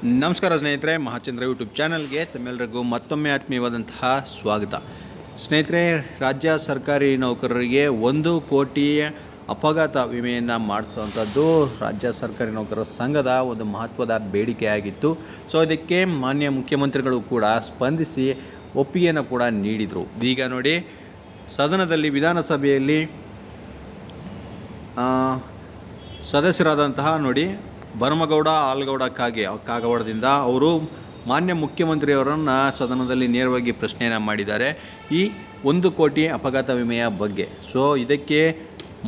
ನಮಸ್ಕಾರ ಸ್ನೇಹಿತರೆ, ಮಹಾಚಂದ್ರ ಯೂಟ್ಯೂಬ್ ಚಾನಲ್ಗೆ ತಮ್ಮೆಲ್ಲರಿಗೂ ಮತ್ತೊಮ್ಮೆ ಆತ್ಮೀಯವಾದಂತಹ ಸ್ವಾಗತ. ಸ್ನೇಹಿತರೆ, ರಾಜ್ಯ ಸರ್ಕಾರಿ ನೌಕರರಿಗೆ 1 ಕೋಟಿ ಅಪಘಾತ ವಿಮೆಯನ್ನು ಮಾಡಿಸುವಂಥದ್ದು ರಾಜ್ಯ ಸರ್ಕಾರಿ ನೌಕರರ ಸಂಘದ ಒಂದು ಮಹತ್ವದ ಬೇಡಿಕೆಯಾಗಿತ್ತು. ಸೊ ಇದಕ್ಕೆ ಮಾನ್ಯ ಮುಖ್ಯಮಂತ್ರಿಗಳು ಕೂಡ ಸ್ಪಂದಿಸಿ ಒಪ್ಪಿಗೆಯನ್ನು ಕೂಡ ನೀಡಿದರು. ಈಗ ನೋಡಿ, ಸದನದಲ್ಲಿ ವಿಧಾನಸಭೆಯಲ್ಲಿ ಸದಸ್ಯರಾದಂತಹ ನೋಡಿ ಭರಮಗೌಡ ಆಲಗೌಡ ಕಾಗವಾಡದಿಂದ ಅವರು ಮಾನ್ಯ ಮುಖ್ಯಮಂತ್ರಿಯವರನ್ನು ಸದನದಲ್ಲಿ ನೇರವಾಗಿ ಪ್ರಶ್ನೆಯನ್ನು ಮಾಡಿದ್ದಾರೆ ಈ 1 ಕೋಟಿ ಅಪಘಾತ ವಿಮೆಯ ಬಗ್ಗೆ. ಸೊ ಇದಕ್ಕೆ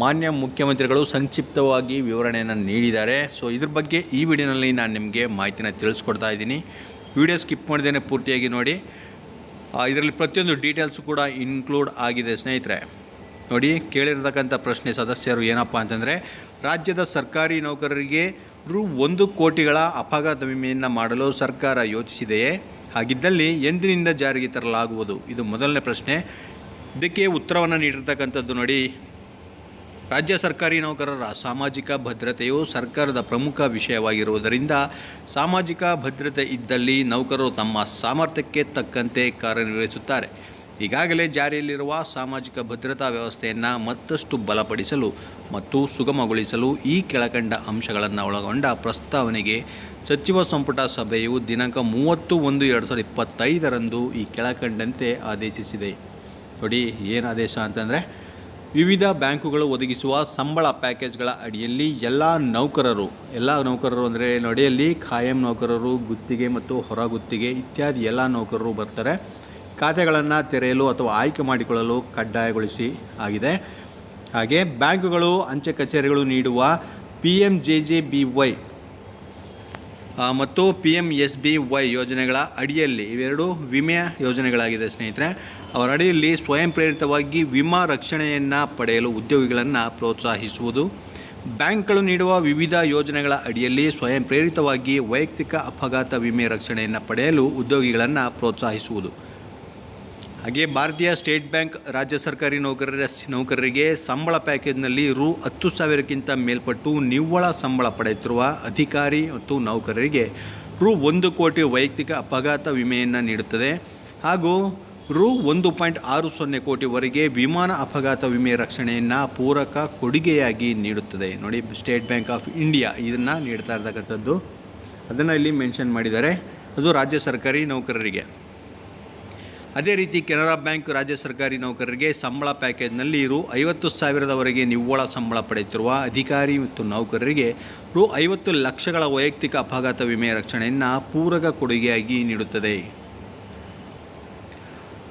ಮಾನ್ಯ ಮುಖ್ಯಮಂತ್ರಿಗಳು ಸಂಕ್ಷಿಪ್ತವಾಗಿ ವಿವರಣೆಯನ್ನು ನೀಡಿದ್ದಾರೆ. ಸೊ ಇದ್ರ ಬಗ್ಗೆ ಈ ವಿಡಿಯೋನಲ್ಲಿ ನಾನು ನಿಮಗೆ ಮಾಹಿತಿನ ತಿಳಿಸ್ಕೊಡ್ತಾ ಇದ್ದೀನಿ. ವಿಡಿಯೋ ಸ್ಕಿಪ್ ಮಾಡಿದ್ದೇನೆ, ಪೂರ್ತಿಯಾಗಿ ನೋಡಿ. ಇದರಲ್ಲಿ ಪ್ರತಿಯೊಂದು ಡೀಟೇಲ್ಸು ಕೂಡ ಇನ್ಕ್ಲೂಡ್ ಆಗಿದೆ ಸ್ನೇಹಿತರೆ. ನೋಡಿ, ಕೇಳಿರ್ತಕ್ಕಂಥ ಪ್ರಶ್ನೆ ಸದಸ್ಯರು ಏನಪ್ಪ ಅಂತಂದರೆ, ರಾಜ್ಯದ ಸರ್ಕಾರಿ ನೌಕರರಿಗೆ 1 ಕೋಟಿಗಳ ಅಪಘಾತ ವಿಮೆಯನ್ನು ಮಾಡಲು ಸರ್ಕಾರ ಯೋಚಿಸಿದೆಯೇ? ಹಾಗಿದ್ದಲ್ಲಿ ಎಂದಿನಿಂದ ಜಾರಿಗೆ ತರಲಾಗುವುದು? ಇದು ಮೊದಲನೇ ಪ್ರಶ್ನೆ. ಇದಕ್ಕೆ ಉತ್ತರವನ್ನು ನೀಡಿರ್ತಕ್ಕಂಥದ್ದು ನೋಡಿ, ರಾಜ್ಯ ಸರ್ಕಾರಿ ನೌಕರರ ಸಾಮಾಜಿಕ ಭದ್ರತೆಯು ಸರ್ಕಾರದ ಪ್ರಮುಖ ವಿಷಯವಾಗಿರುವುದರಿಂದ ಸಾಮಾಜಿಕ ಭದ್ರತೆ ಇದ್ದಲ್ಲಿ ನೌಕರರು ತಮ್ಮ ಸಾಮರ್ಥ್ಯಕ್ಕೆ ತಕ್ಕಂತೆ ಕಾರ್ಯನಿರ್ವಹಿಸುತ್ತಾರೆ. ಈಗಾಗಲೇ ಜಾರಿಯಲ್ಲಿರುವ ಸಾಮಾಜಿಕ ಭದ್ರತಾ ವ್ಯವಸ್ಥೆಯನ್ನು ಮತ್ತಷ್ಟು ಬಲಪಡಿಸಲು ಮತ್ತು ಸುಗಮಗೊಳಿಸಲು ಈ ಕೆಳಕಂಡ ಅಂಶಗಳನ್ನು ಒಳಗೊಂಡ ಪ್ರಸ್ತಾವನೆಗೆ ಸಚಿವ ಸಂಪುಟ ಸಭೆಯು ದಿನಾಂಕ 30/1/2025 ಈ ಕೆಳಕಂಡಂತೆ ಆದೇಶಿಸಿದೆ. ನೋಡಿ, ಏನು ಆದೇಶ ಅಂತಂದರೆ, ವಿವಿಧ ಬ್ಯಾಂಕುಗಳು ಒದಗಿಸುವ ಸಂಬಳ ಪ್ಯಾಕೇಜ್ಗಳ ಅಡಿಯಲ್ಲಿ ಎಲ್ಲ ನೌಕರರು ಅಂದರೆ ನೋಡಿ, ಅಲ್ಲಿ ಖಾಯಂ ನೌಕರರು, ಗುತ್ತಿಗೆ ಮತ್ತು ಹೊರಗುತ್ತಿಗೆ ಇತ್ಯಾದಿ ಎಲ್ಲ ನೌಕರರು ಬರ್ತಾರೆ. ಖಾತೆಗಳನ್ನು ತೆರೆಯಲು ಅಥವಾ ಆಯ್ಕೆ ಮಾಡಿಕೊಳ್ಳಲು ಕಡ್ಡಾಯಗೊಳಿಸಿ ಆಗಿದೆ. ಹಾಗೆ ಬ್ಯಾಂಕುಗಳು, ಅಂಚೆ ಕಚೇರಿಗಳು ನೀಡುವ PMJJBY ಮತ್ತು PMSBY ಯೋಜನೆಗಳ ಅಡಿಯಲ್ಲಿ, ಇವೆರಡು ವಿಮೆಯ ಯೋಜನೆಗಳಾಗಿದೆ ಸ್ನೇಹಿತರೆ. ಅವರ ಅಡಿಯಲ್ಲಿ ಸ್ವಯಂ ಪ್ರೇರಿತವಾಗಿ ವಿಮಾ ರಕ್ಷಣೆಯನ್ನು ಪಡೆಯಲು ಉದ್ಯೋಗಿಗಳನ್ನು ಪ್ರೋತ್ಸಾಹಿಸುವುದು. ಬ್ಯಾಂಕ್ಗಳು ನೀಡುವ ವಿವಿಧ ಯೋಜನೆಗಳ ಅಡಿಯಲ್ಲಿ ಸ್ವಯಂ ಪ್ರೇರಿತವಾಗಿ ವೈಯಕ್ತಿಕ ಅಪಘಾತ ವಿಮೆ ರಕ್ಷಣೆಯನ್ನು ಪಡೆಯಲು ಉದ್ಯೋಗಿಗಳನ್ನು ಪ್ರೋತ್ಸಾಹಿಸುವುದು. ಹಾಗೆ ಭಾರತೀಯ ಸ್ಟೇಟ್ ಬ್ಯಾಂಕ್ ರಾಜ್ಯ ಸರ್ಕಾರಿ ನೌಕರರಿಗೆ ಸಂಬಳ ಪ್ಯಾಕೇಜ್ನಲ್ಲಿ Ru10,000ಕ್ಕಿಂತ ಮೇಲ್ಪಟ್ಟು ನಿವ್ವಳ ಸಂಬಳ ಪಡೆಯುತ್ತಿರುವ ಅಧಿಕಾರಿ ಮತ್ತು ನೌಕರರಿಗೆ Ru1 ಕೋಟಿ ವೈಯಕ್ತಿಕ ಅಪಘಾತ ವಿಮೆಯನ್ನು ನೀಡುತ್ತದೆ. ಹಾಗೂ Ru1.60 ಕೋಟಿವರೆಗೆ ವಿಮಾನ ಅಪಘಾತ ವಿಮೆ ರಕ್ಷಣೆಯನ್ನು ಪೂರಕ ಕೊಡುಗೆಯಾಗಿ ನೀಡುತ್ತದೆ. ನೋಡಿ, ಸ್ಟೇಟ್ ಬ್ಯಾಂಕ್ ಆಫ್ ಇಂಡಿಯಾ ಇದನ್ನು ನೀಡ್ತಾ ಇರ್ತಕ್ಕಂಥದ್ದು, ಅದನ್ನು ಇಲ್ಲಿ ಮೆನ್ಷನ್ ಮಾಡಿದ್ದಾರೆ. ಅದು ರಾಜ್ಯ ಸರ್ಕಾರಿ ನೌಕರರಿಗೆ. ಅದೇ ರೀತಿ ಕೆನರಾ ಬ್ಯಾಂಕ್ ರಾಜ್ಯ ಸರ್ಕಾರಿ ನೌಕರರಿಗೆ ಸಂಬಳ ಪ್ಯಾಕೇಜ್ನಲ್ಲಿ Ru50,000ವರೆಗೆ ನಿವ್ವಳ ಸಂಬಳ ಪಡೆಯುತ್ತಿರುವ ಅಧಿಕಾರಿ ಮತ್ತು ನೌಕರರಿಗೆ Ru50 ಲಕ್ಷಗಳ ವೈಯಕ್ತಿಕ ಅಪಘಾತ ವಿಮೆ ರಕ್ಷಣೆಯನ್ನು ಪೂರಕ ಕೊಡುಗೆಯಾಗಿ ನೀಡುತ್ತದೆ.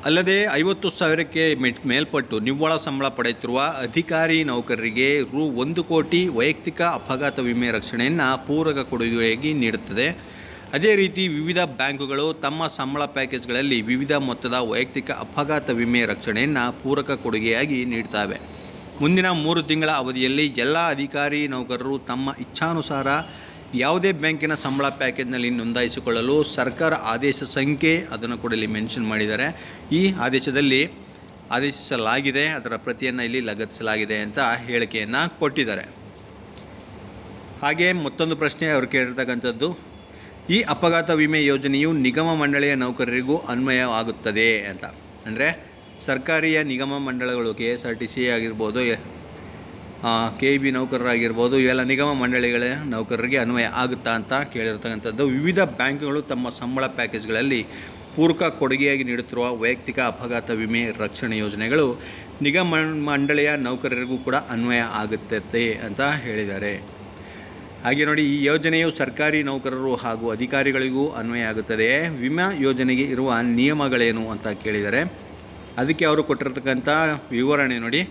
ಅಲ್ಲದೆ 50,000ಕ್ಕೆ ಮೇಲ್ಪಟ್ಟು ನಿವ್ವಳ ಸಂಬಳ ಪಡೆಯುತ್ತಿರುವ ಅಧಿಕಾರಿ ನೌಕರರಿಗೆ Ru1 ಕೋಟಿ ವೈಯಕ್ತಿಕ ಅಪಘಾತ ವಿಮೆ ರಕ್ಷಣೆಯನ್ನು ಪೂರಕ ಕೊಡುಗೆಯಾಗಿ ನೀಡುತ್ತದೆ. ಅದೇ ರೀತಿ ವಿವಿಧ ಬ್ಯಾಂಕುಗಳು ತಮ್ಮ ಸಂಬಳ ಪ್ಯಾಕೇಜ್ಗಳಲ್ಲಿ ವಿವಿಧ ಮೊತ್ತದ ವೈಯಕ್ತಿಕ ಅಪಘಾತ ವಿಮೆ ರಕ್ಷಣೆಯನ್ನು ಪೂರಕ ಕೊಡುಗೆಯಾಗಿ ನೀಡ್ತವೆ. ಮುಂದಿನ 3 ತಿಂಗಳ ಅವಧಿಯಲ್ಲಿ ಎಲ್ಲ ಅಧಿಕಾರಿ ನೌಕರರು ತಮ್ಮ ಇಚ್ಛಾನುಸಾರ ಯಾವುದೇ ಬ್ಯಾಂಕಿನ ಸಂಬಳ ಪ್ಯಾಕೇಜ್ನಲ್ಲಿ ನೋಂದಾಯಿಸಿಕೊಳ್ಳಲು ಸರ್ಕಾರ ಆದೇಶ ಸಂಖ್ಯೆ ಅದನ್ನು ಕೂಡ ಇಲ್ಲಿ ಮೆನ್ಷನ್ ಮಾಡಿದ್ದಾರೆ. ಈ ಆದೇಶದಲ್ಲಿ ಆದೇಶಿಸಲಾಗಿದೆ, ಅದರ ಪ್ರತಿಯನ್ನು ಇಲ್ಲಿ ಲಗತ್ತಿಸಲಾಗಿದೆ ಅಂತ ಹೇಳಿಕೆಯನ್ನು ಕೊಟ್ಟಿದ್ದಾರೆ. ಹಾಗೆ ಮತ್ತೊಂದು ಪ್ರಶ್ನೆ ಅವರು ಕೇಳಿರ್ತಕ್ಕಂಥದ್ದು, ಈ ಅಪಘಾತ ವಿಮೆ ಯೋಜನೆಯು ನಿಗಮ ಮಂಡಳಿಯ ನೌಕರರಿಗೂ ಅನ್ವಯವಾಗುತ್ತದೆ ಅಂತ. ಅಂದರೆ ಸರ್ಕಾರಿಯ ನಿಗಮ ಮಂಡಳಿಗಳು, KSRTC ಆಗಿರ್ಬೋದು, KEB ನೌಕರರಾಗಿರ್ಬೋದು, ಇವೆಲ್ಲ ನಿಗಮ ಮಂಡಳಿಗಳ ನೌಕರರಿಗೆ ಅನ್ವಯ ಆಗುತ್ತಾ ಅಂತ ಕೇಳಿರ್ತಕ್ಕಂಥದ್ದು. ವಿವಿಧ ಬ್ಯಾಂಕ್ಗಳು ತಮ್ಮ ಸಂಬಳ ಪ್ಯಾಕೇಜ್ಗಳಲ್ಲಿ ಪೂರಕ ಕೊಡುಗೆಯಾಗಿ ನೀಡುತ್ತಿರುವ ವೈಯಕ್ತಿಕ ಅಪಘಾತ ವಿಮೆ ರಕ್ಷಣೆ ಯೋಜನೆಗಳು ನಿಗಮ ಮಂಡಳಿಯ ನೌಕರರಿಗೂ ಕೂಡ ಅನ್ವಯ ಆಗುತ್ತದೆ ಅಂತ ಹೇಳಿದ್ದಾರೆ. ಹಾಗೆ ನೋಡಿ, ಈ ಯೋಜನೆಯು ಸರ್ಕಾರಿ ನೌಕರರು ಹಾಗೂ ಅಧಿಕಾರಿಗಳಿಗೂ ಅನ್ವಯ ಆಗುತ್ತದೆ. ವಿಮಾ ಯೋಜನೆಗೆ ಇರುವ ನಿಯಮಗಳೇನು ಅಂತ ಕೇಳಿದ್ದಾರೆ. ಅದಕ್ಕೆ ಅವರು ಕೊಟ್ಟಿರ್ತಕ್ಕಂಥ ವಿವರಣೆ ನೋಡಿ,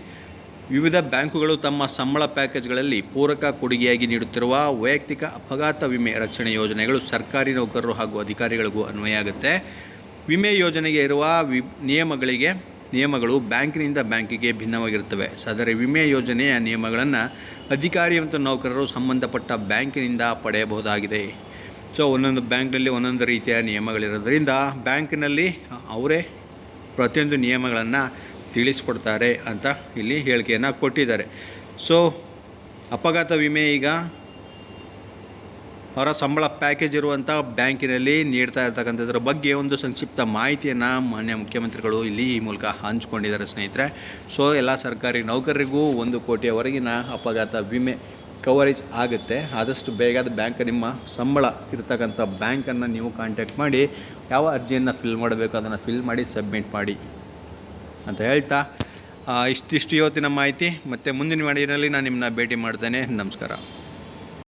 ವಿವಿಧ ಬ್ಯಾಂಕುಗಳು ತಮ್ಮ ಸಂಬಳ ಪ್ಯಾಕೇಜ್ಗಳಲ್ಲಿ ಪೂರಕ ಕೊಡುಗೆಯಾಗಿ ನೀಡುತ್ತಿರುವ ವೈಯಕ್ತಿಕ ಅಪಘಾತ ವಿಮೆ ರಕ್ಷಣೆ ಯೋಜನೆಗಳು ಸರ್ಕಾರಿ ನೌಕರರು ಹಾಗೂ ಅಧಿಕಾರಿಗಳಿಗೂ ಅನ್ವಯ ಆಗುತ್ತೆ. ವಿಮೆ ಯೋಜನೆಗೆ ಇರುವ ನಿಯಮಗಳು ಬ್ಯಾಂಕಿನಿಂದ ಬ್ಯಾಂಕಿಗೆ ಭಿನ್ನವಾಗಿರುತ್ತವೆ. ಸದರಿ ವಿಮೆ ಯೋಜನೆಯ ನಿಯಮಗಳನ್ನು ಅಧಿಕಾರಿ ಮತ್ತು ನೌಕರರು ಸಂಬಂಧಪಟ್ಟ ಬ್ಯಾಂಕಿನಿಂದ ಪಡೆಯಬಹುದಾಗಿದೆ. ಸೊ ಒಂದೊಂದು ಬ್ಯಾಂಕ್ನಲ್ಲಿ ಒಂದೊಂದು ರೀತಿಯ ನಿಯಮಗಳಿರೋದ್ರಿಂದ ಬ್ಯಾಂಕಿನಲ್ಲಿ ಅವರೇ ಪ್ರತಿಯೊಂದು ನಿಯಮಗಳನ್ನು ತಿಳಿಸ್ಕೊಡ್ತಾರೆ ಅಂತ ಇಲ್ಲಿ ಹೇಳಿಕೆಯನ್ನು ಕೊಟ್ಟಿದ್ದಾರೆ. ಸೊ ಅಪಘಾತ ವಿಮೆ ಈಗ ಅವರ ಸಂಬಳ ಪ್ಯಾಕೇಜ್ ಇರುವಂಥ ಬ್ಯಾಂಕಿನಲ್ಲಿ ನೀಡ್ತಾ ಇರ್ತಕ್ಕಂಥದ್ರ ಬಗ್ಗೆ ಒಂದು ಸಂಕ್ಷಿಪ್ತ ಮಾಹಿತಿಯನ್ನು ಮಾನ್ಯ ಮುಖ್ಯಮಂತ್ರಿಗಳು ಇಲ್ಲಿ ಈ ಮೂಲಕ ಹಂಚಿಕೊಂಡಿದ್ದಾರೆ ಸ್ನೇಹಿತರೆ. ಸೊ ಎಲ್ಲ ಸರ್ಕಾರಿ ನೌಕರರಿಗೂ 1 ಕೋಟಿಯವರೆಗಿನ ಅಪಘಾತ ವಿಮೆ ಕವರೇಜ್ ಆಗುತ್ತೆ. ಆದಷ್ಟು ಬೇಗ ಬ್ಯಾಂಕ್ ನಿಮ್ಮ ಸಂಬಳ ಇರ್ತಕ್ಕಂಥ ಬ್ಯಾಂಕನ್ನು ನೀವು ಕಾಂಟ್ಯಾಕ್ಟ್ ಮಾಡಿ ಯಾವ ಅರ್ಜಿಯನ್ನು ಫಿಲ್ ಮಾಡಬೇಕು ಅದನ್ನು ಫಿಲ್ ಮಾಡಿ ಸಬ್ಮಿಟ್ ಮಾಡಿ ಅಂತ ಹೇಳ್ತಾ ಇಷ್ಟಿಷ್ಟು ಇವತ್ತಿನ ಮಾಹಿತಿ. ಮತ್ತು ಮುಂದಿನ ವಿಡಿಯೋನಲ್ಲಿ ನಾನು ನಿಮ್ಮನ್ನ ಭೇಟಿ ಮಾಡ್ತೇನೆ. ನಮಸ್ಕಾರ.